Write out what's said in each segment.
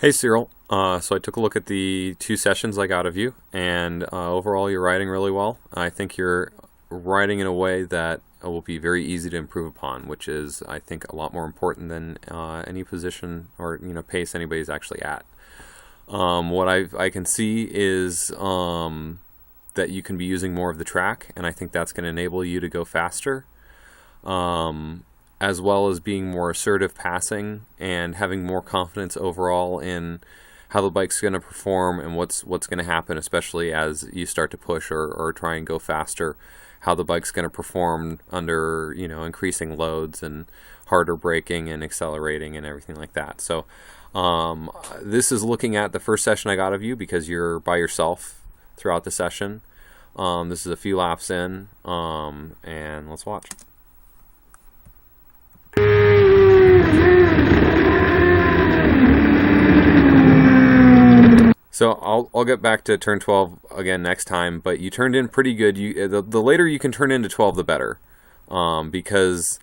Hey Cyril, so I took a look at the two sessions I got of you, and overall you're riding really well. I think you're riding in a way that will be very easy to improve upon, which is, I think, a lot more important than any position or pace anybody's actually at. What I can see is that you can be using more of the track, and I think that's going to enable you to go faster. As well as being more assertive passing and having more confidence overall in how the bike's going to perform and what's going to happen, especially as you start to push or try and go faster, how the bike's going to perform under increasing loads and harder braking and accelerating and everything like that. So this is looking at the first session I got of you because you're by yourself throughout the session. This is a few laps in, and let's watch. So I'll get back to turn 12 again next time, but you turned in pretty good. The later you can turn into 12, the better, because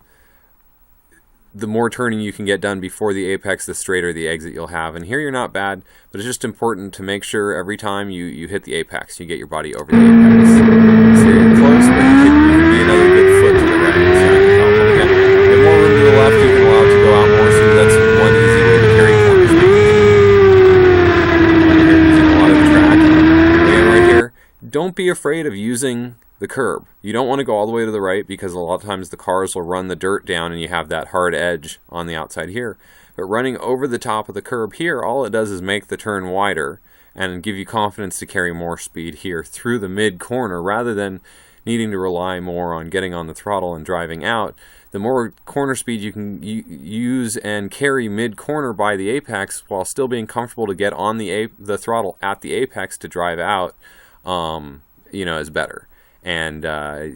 the more turning you can get done before the apex, the straighter the exit you'll have. And here you're not bad, but it's just important to make sure every time you hit the apex, you get your body over the apex. So you're close, but you can be another good foot to the right. So again, get more room to the left, you can allow it to go out more, so that's one easy way to carry corner speed. Don't be afraid of using the curb. You don't want to go all the way to the right because a lot of times the cars will run the dirt down and you have that hard edge on the outside here. But running over the top of the curb here, all it does is make the turn wider and give you confidence to carry more speed here through the mid corner rather than needing to rely more on getting on the throttle and driving out. The more corner speed you can use and carry mid corner by the apex while still being comfortable to get on the throttle at the apex to drive out, is better. And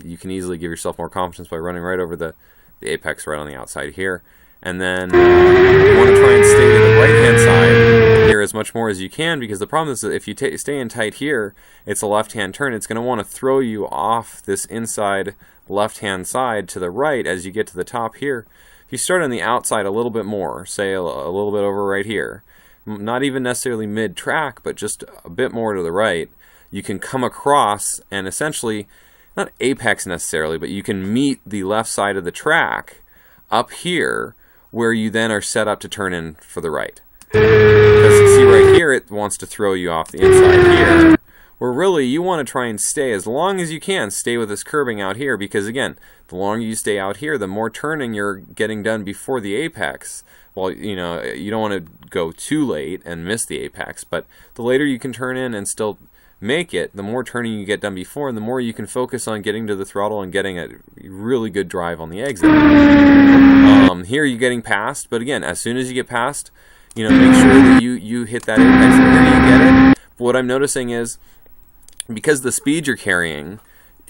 you can easily give yourself more confidence by running right over the apex right on the outside here. And then you want to try and stay to the right hand side here as much more as you can, because the problem is that if you stay in tight here, it's a left hand turn. It's going to want to throw you off this inside left hand side to the right as you get to the top here. If you start on the outside a little bit more, say a little bit over right here, not even necessarily mid track, but just a bit more to the right, you can come across and essentially, not apex necessarily, but you can meet the left side of the track up here where you then are set up to turn in for the right. Because you see right here, it wants to throw you off the inside here, where really you want to try and stay as long as you can, stay with this curbing out here, because again, the longer you stay out here, the more turning you're getting done before the apex. Well, you don't want to go too late and miss the apex, but the later you can turn in and still make it, the more turning you get done before, and the more you can focus on getting to the throttle and getting a really good drive on the exit. Here you're getting past, but again, as soon as you get past, make sure that you hit that apex and here you get it. But what I'm noticing is, because the speed you're carrying,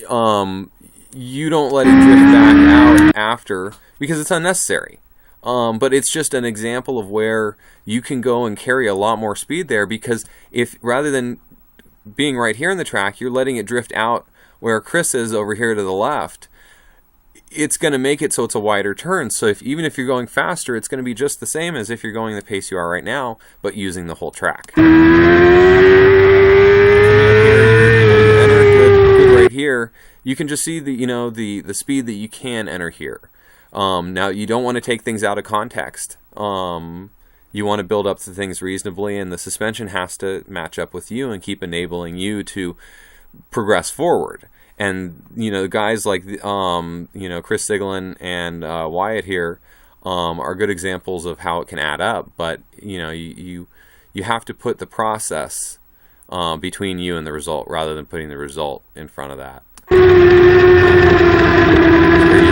you don't let it drift back out after, because it's unnecessary. But it's just an example of where you can go and carry a lot more speed there, because if rather than being right here in the track, you're letting it drift out where Chris is over here to the left, it's going to make it so it's a wider turn. So even if you're going faster, it's going to be just the same as if you're going the pace you are right now, but using the whole track. You enter good right here. You can just see the speed that you can enter here. Now you don't want to take things out of context. You want to build up the things reasonably, and the suspension has to match up with you and keep enabling you to progress forward. And guys like Chris Siglin and Wyatt here are good examples of how it can add up. But you have to put the process between you and the result rather than putting the result in front of that.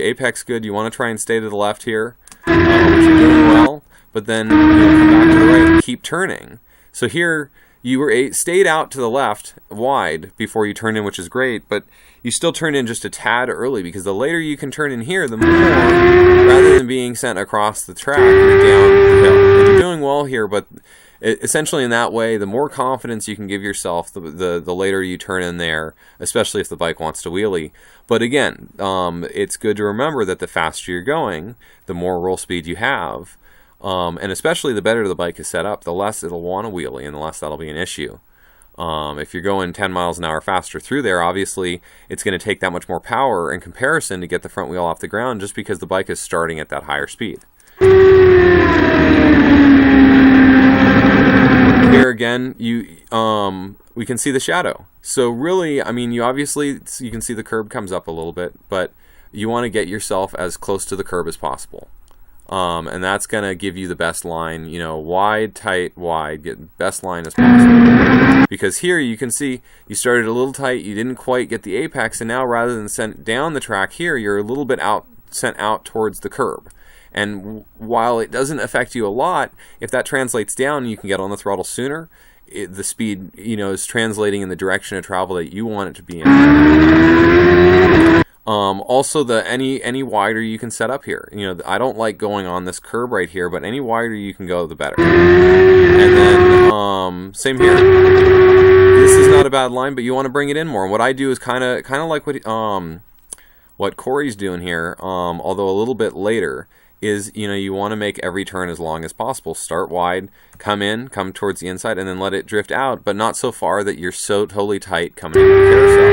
Apex good. You want to try and stay to the left here, which you're doing well. But then come back to the right, keep turning. So here you were stayed out to the left wide before you turned in, which is great, but you still turned in just a tad early, because the later you can turn in here, the more, rather than being sent across the track, you're down the hill. And you're doing well here, but essentially in that way, the more confidence you can give yourself, the later you turn in there, especially if the bike wants to wheelie. But again, it's good to remember that the faster you're going, the more roll speed you have. And especially the better the bike is set up, the less it'll want to wheelie and the less that'll be an issue. If you're going 10 miles an hour faster through there, obviously it's going to take that much more power in comparison to get the front wheel off the ground, just because the bike is starting at that higher speed. Here again, we can see the shadow. So really, I mean, you can see the curb comes up a little bit, but you want to get yourself as close to the curb as possible. And that's going to give you the best line, you know, wide, tight, wide, get the best line as possible. Because here you can see you started a little tight, you didn't quite get the apex, and now rather than sent down the track here, you're a little bit sent out towards the curb. And while it doesn't affect you a lot, if that translates down, you can get on the throttle sooner. The speed, you know, is translating in the direction of travel that you want it to be in. Also, any wider you can set up here. You know, I don't like going on this curb right here, but any wider you can go, the better. And then same here. This is not a bad line, but you want to bring it in more. And what I do is kind of like what Corey's doing here, although a little bit later, is, you know, you want to make every turn as long as possible. Start wide, come towards the inside, and then let it drift out, but not so far that you're so totally tight coming into the carousel.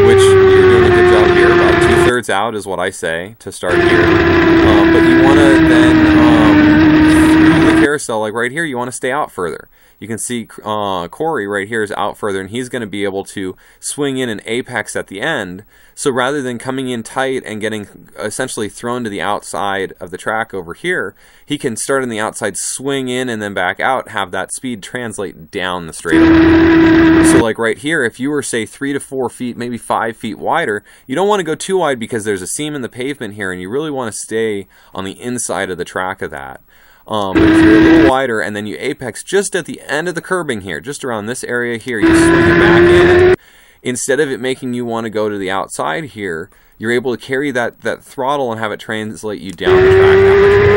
Which you're doing a good job here. About 2/3 out is what I say to start here. But you want to then through the carousel, like right here, you want to stay out further. You can see Corey right here is out further, and he's going to be able to swing in an apex at the end. So rather than coming in tight and getting essentially thrown to the outside of the track over here, he can start on the outside, swing in, and then back out, have that speed translate down the straightaway. So like right here, if you were, say, 3 to 4 feet, maybe 5 feet wider, you don't want to go too wide because there's a seam in the pavement here, and you really want to stay on the inside of the track of that. But if you're a little wider and then you apex just at the end of the curbing here, just around this area here, you swing it back in. Instead of it making you want to go to the outside here, you're able to carry that throttle and have it translate you down the track that much more.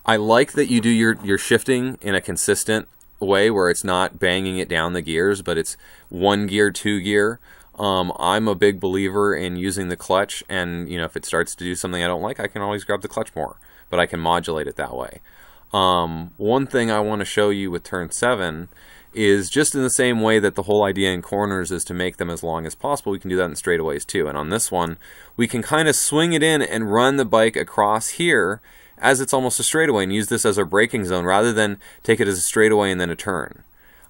I like that you do your shifting in a consistent way where it's not banging it down the gears, but it's 1 gear, 2 gear. I'm a big believer in using the clutch, and you know, if it starts to do something I don't like, I can always grab the clutch more, but I can modulate it that way. One thing I want to show you with turn 7 is just in the same way that the whole idea in corners is to make them as long as possible, we can do that in straightaways too. And on this one, we can kind of swing it in and run the bike across here as it's almost a straightaway, and use this as a braking zone rather than take it as a straightaway and then a turn.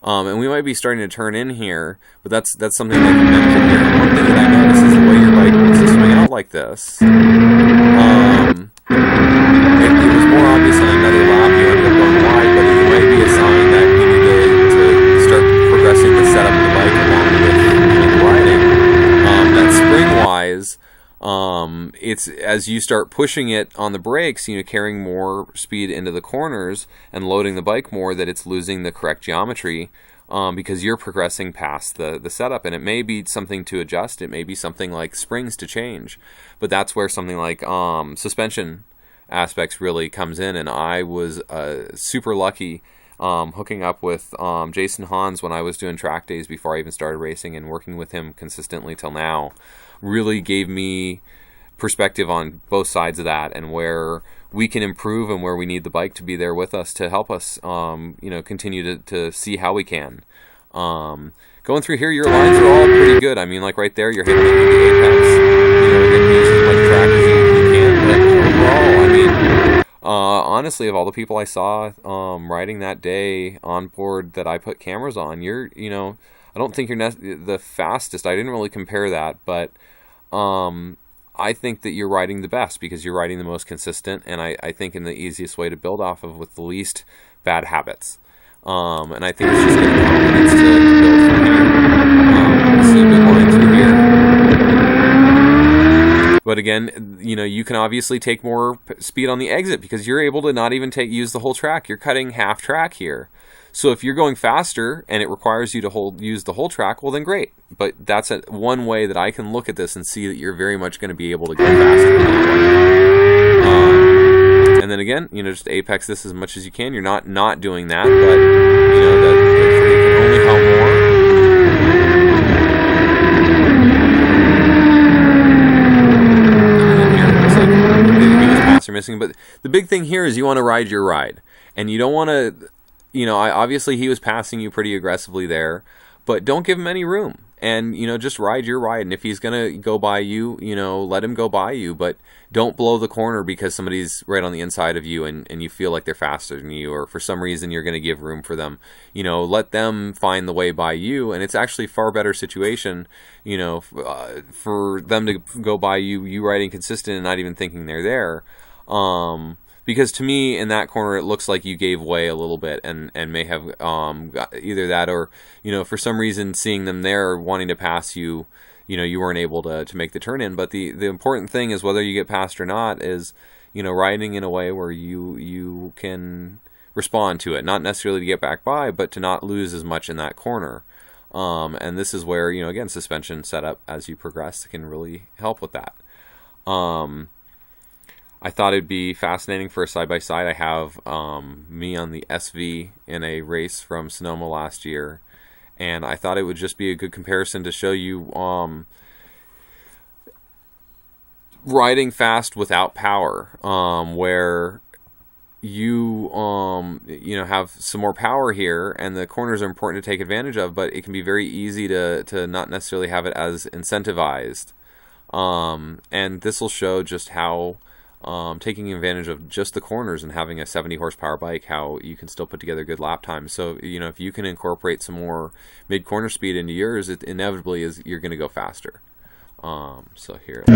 And we might be starting to turn in here, but that's something that can benefit here. One thing that I notice is the way your bike wants to swing out like this. It was more obvious on another lap, you ended up going wide, but it might be a sign that you need to start progressing the setup of the bike along with the riding. That spring-wise, it's as you start pushing it on the brakes, you know, carrying more speed into the corners and loading the bike more, that it's losing the correct geometry because you're progressing past the setup. And it may be something to adjust, it may be something like springs to change, but that's where something like suspension aspects really comes in. And I was super lucky hooking up with Jason Hans when I was doing track days before I even started racing, and working with him consistently till now really gave me perspective on both sides of that, and where we can improve and where we need the bike to be there with us to help us you know, continue to see how we can. Going through here, your lines are all pretty good. I mean, like right there, you're hitting the apex, you know, getting used as much track as you can, but overall, I mean, honestly, of all the people I saw riding that day on board that I put cameras on, you know, I don't think you're the fastest. I didn't really compare that, but I think that you're riding the best because you're riding the most consistent, and I think in the easiest way to build off of with the least bad habits. And I think it's just getting confidence to build from here. See a good line through here. But again, you know, you can obviously take more speed on the exit because you're able to not even use the whole track. You're cutting half track here. So if you're going faster and it requires you to use the whole track, well then great. But that's one way that I can look at this and see that you're very much going to be able to go faster. And then again, you know, just apex this as much as you can. You're not doing that, but you know that it can only help more. thing here is you want to ride your ride. And you don't want to, obviously he was passing you pretty aggressively there, but don't give him any room. And, just ride your ride. And if he's going to go by you, let him go by you. But don't blow the corner because somebody's right on the inside of you and you feel like they're faster than you. Or for some reason you're going to give room for them. Let them find the way by you. And it's actually a far better situation, for them to go by you riding consistent and not even thinking they're there. Because to me, in that corner, it looks like you gave way a little bit and may have got either that or, for some reason, seeing them there wanting to pass you, you weren't able to make the turn in. But the important thing is whether you get passed or not is, riding in a way where you can respond to it. Not necessarily to get back by, but to not lose as much in that corner. And this is where, again, suspension setup as you progress can really help with that. I thought it'd be fascinating for a side-by-side. I have me on the SV in a race from Sonoma last year, and I thought it would just be a good comparison to show you riding fast without power, where you have some more power here, and the corners are important to take advantage of, but it can be very easy to not necessarily have it as incentivized. And this will show just how taking advantage of just the corners and having a 70 horsepower bike, how you can still put together good lap times. So, if you can incorporate some more mid-corner speed into yours, it inevitably is you're going to go faster. So here. I'll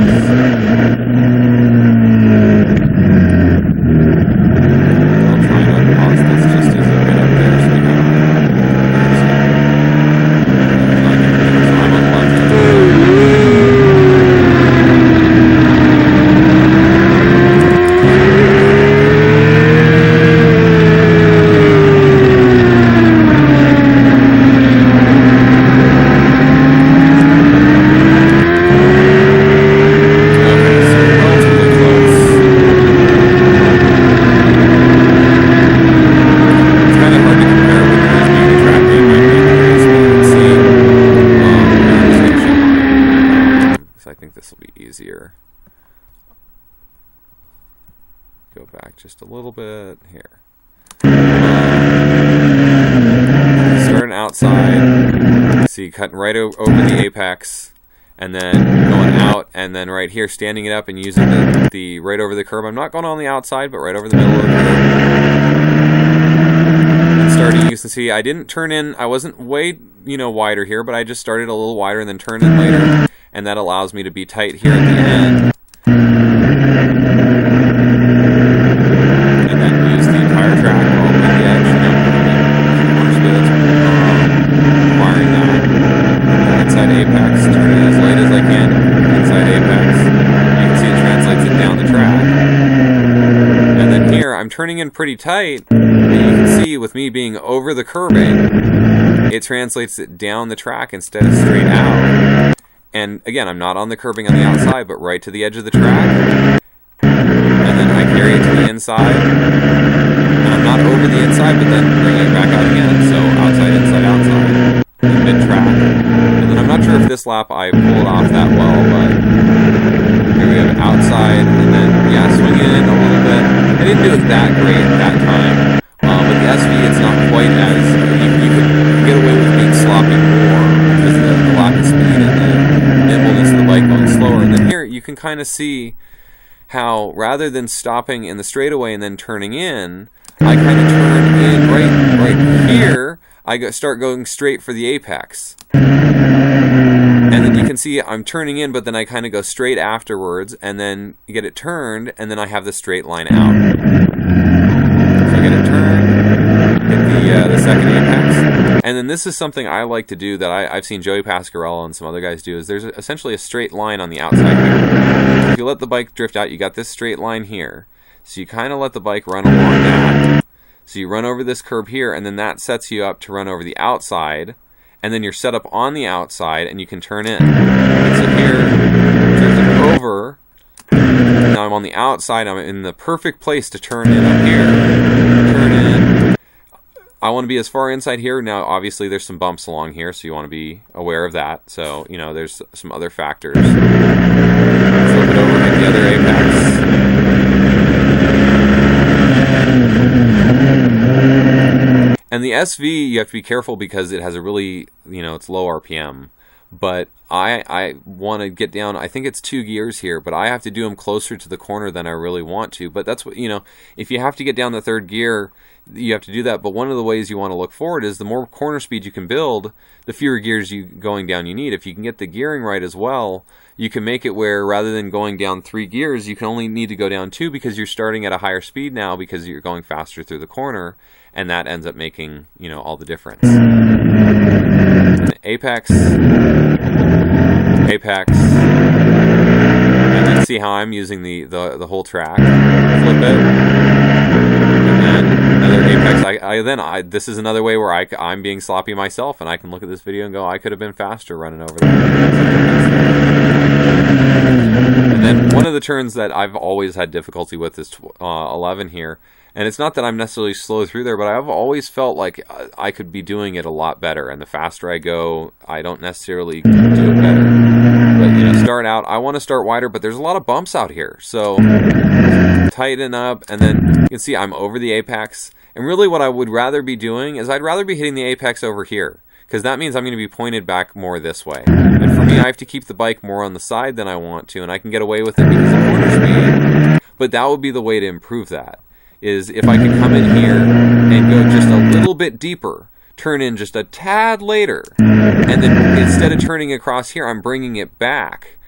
try and unpause this just as you get up there so you know. I'm on the left. Go back just a little bit here. Starting outside, see cutting right over the apex, and then going out, and then right here standing it up and using the right over the curb. I'm not going on the outside, but right over the middle of the curb. And starting, you can see I didn't turn in. I wasn't way wider here, but I just started a little wider and then turned in later, and that allows me to be tight here at the end. And then use the entire track all the way to the edge. Acquiring that inside apex, turn it as late as I can inside apex. You can see it translates it down the track. And then here, I'm turning in pretty tight, but you can see with me being over the curbing, it translates it down the track instead of straight out. And again, I'm not on the curbing on the outside, but right to the edge of the track. And then I carry it to the inside. And I'm not over the inside, but then bringing it back out again. So outside, inside, outside. Mid-track. And then I'm not sure if this lap I pulled off that well, but here we have outside, and then, yeah, swing in a little bit. I didn't do it that great that time. But the SV, it's not quite as, you can get away with being sloppy more because of the lack of speed and the nimbleness of the bike going slower. And then here, you can kind of see how rather than stopping in the straightaway and then turning in, I kind of turn in right here. I start going straight for the apex. And then you can see I'm turning in, but then I kind of go straight afterwards, and then you get it turned, and then I have the straight line out. So I get it turned, hit the second apex. And then this is something I like to do that I've seen Joey Pasquarello and some other guys do, is there's essentially a straight line on the outside here. If you let the bike drift out, you got this straight line here. So you kind of let the bike run along that. So you run over this curb here, and then that sets you up to run over the outside, and then you're set up on the outside, and you can turn in. And so here, turns it over. Now I'm on the outside. I'm in the perfect place to turn in up here. Turn in. I want to be as far inside here. Now, obviously, there's some bumps along here, so you want to be aware of that. So, there's some other factors. Flip it over, hit the other apex. And the SV, you have to be careful because it has a really, it's low RPM. But I want to get down, I think it's 2 gears here, but I have to do them closer to the corner than I really want to. But that's what, if you have to get down the 3rd gear, you have to do that. But one of the ways you want to look forward is the more corner speed you can build, the fewer gears going down you need. If you can get the gearing right as well, you can make it where rather than going down 3 gears, you can only need to go down 2 because you're starting at a higher speed now because you're going faster through the corner, and that ends up making, all the difference. Apex, apex, and then see how I'm using the whole track. Flip it, and then another apex. This is another way where I'm being sloppy myself, and I can look at this video and go, I could have been faster running over there. And then one of the turns that I've always had difficulty with is 11 here. And it's not that I'm necessarily slow through there, but I've always felt like I could be doing it a lot better. And the faster I go, I don't necessarily do it better. But, start out, I want to start wider, but there's a lot of bumps out here. So tighten up, and then you can see I'm over the apex. And really what I would rather be doing is I'd rather be hitting the apex over here, because that means I'm going to be pointed back more this way. And for me, I have to keep the bike more on the side than I want to, and I can get away with it because of corner speed. But that would be the way to improve that. Is if I could come in here and go just a little bit deeper, turn in just a tad later, and then instead of turning across here, I'm bringing it back.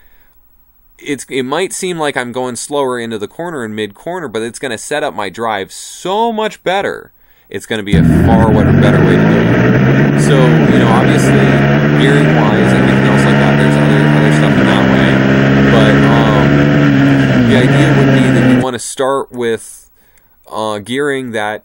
It might seem like I'm going slower into the corner and mid-corner, but it's going to set up my drive so much better. It's going to be a far better way to do it. So, obviously, gearing-wise, everything else like that, there's other stuff in that way. But the idea would be that you want to start with gearing that,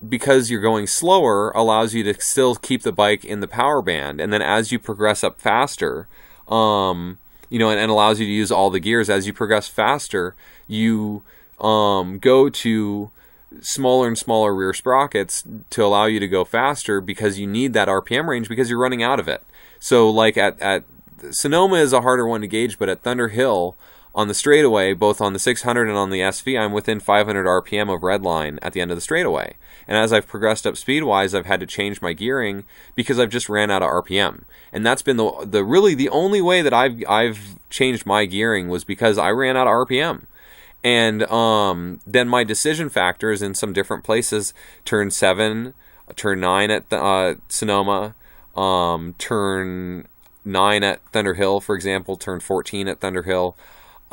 because you're going slower, allows you to still keep the bike in the power band, and then as you progress up faster, and allows you to use all the gears. As you progress faster, you go to smaller and smaller rear sprockets to allow you to go faster, because you need that RPM range because you're running out of it. So like at Sonoma is a harder one to gauge, but at Thunder Hill, on the straightaway, both on the 600 and on the SV, I'm within 500 RPM of redline at the end of the straightaway. And as I've progressed up speed-wise, I've had to change my gearing because I've just ran out of RPM. And that's been really the only way that I've changed my gearing, was because I ran out of RPM. And then my decision factors in some different places: turn 7, turn 9 at Sonoma, turn 9 at Thunder Hill, for example, turn 14 at Thunder Hill.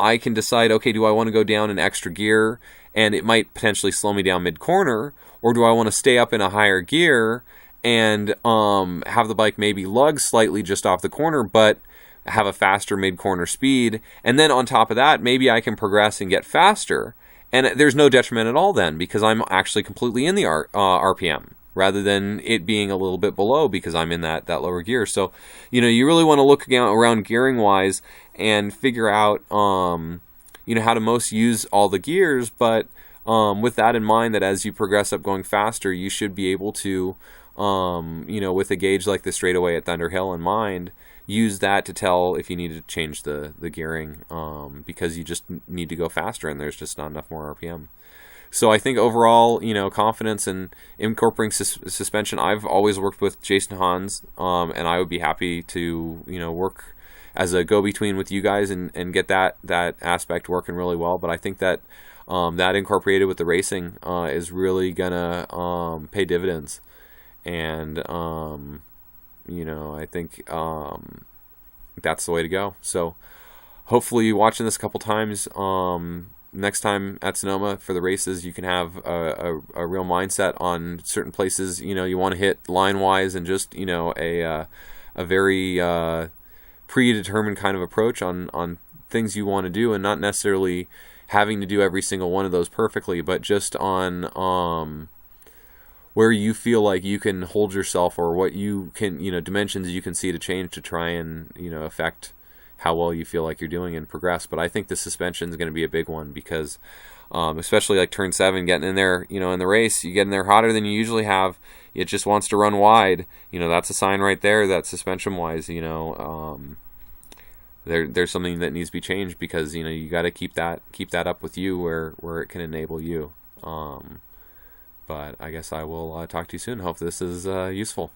I can decide, okay, do I want to go down an extra gear, and it might potentially slow me down mid-corner, or do I want to stay up in a higher gear and have the bike maybe lug slightly just off the corner, but have a faster mid-corner speed, and then on top of that, maybe I can progress and get faster, and there's no detriment at all then, because I'm actually completely in the RPM, rather than it being a little bit below because I'm in that lower gear. So, you really want to look around gearing-wise and figure out, how to most use all the gears, but with that in mind, that as you progress up going faster, you should be able to, with a gauge like the straightaway at Thunder Hill in mind, use that to tell if you need to change the gearing, because you just need to go faster and there's just not enough more RPM. So I think overall, confidence in incorporating suspension. I've always worked with Jason Hans, and I would be happy to, work as a go-between with you guys and get that aspect working really well. But I think that that incorporated with the racing is really gonna pay dividends, and I think that's the way to go. So hopefully, watching this a couple times, next time at Sonoma for the races, you can have a real mindset on certain places you want to hit line wise, and just a very predetermined kind of approach on things you want to do, and not necessarily having to do every single one of those perfectly, but just on where you feel like you can hold yourself, or what you can dimensions you can see to change to try and affect how well you feel like you're doing and progress. But I think the suspension is going to be a big one, because especially like turn 7, getting in there, in the race, you get in there hotter than you usually have. It just wants to run wide. That's a sign right there that suspension wise, there's something that needs to be changed, because you got to keep that up with you where it can enable you. But I guess I will talk to you soon. Hope this is useful.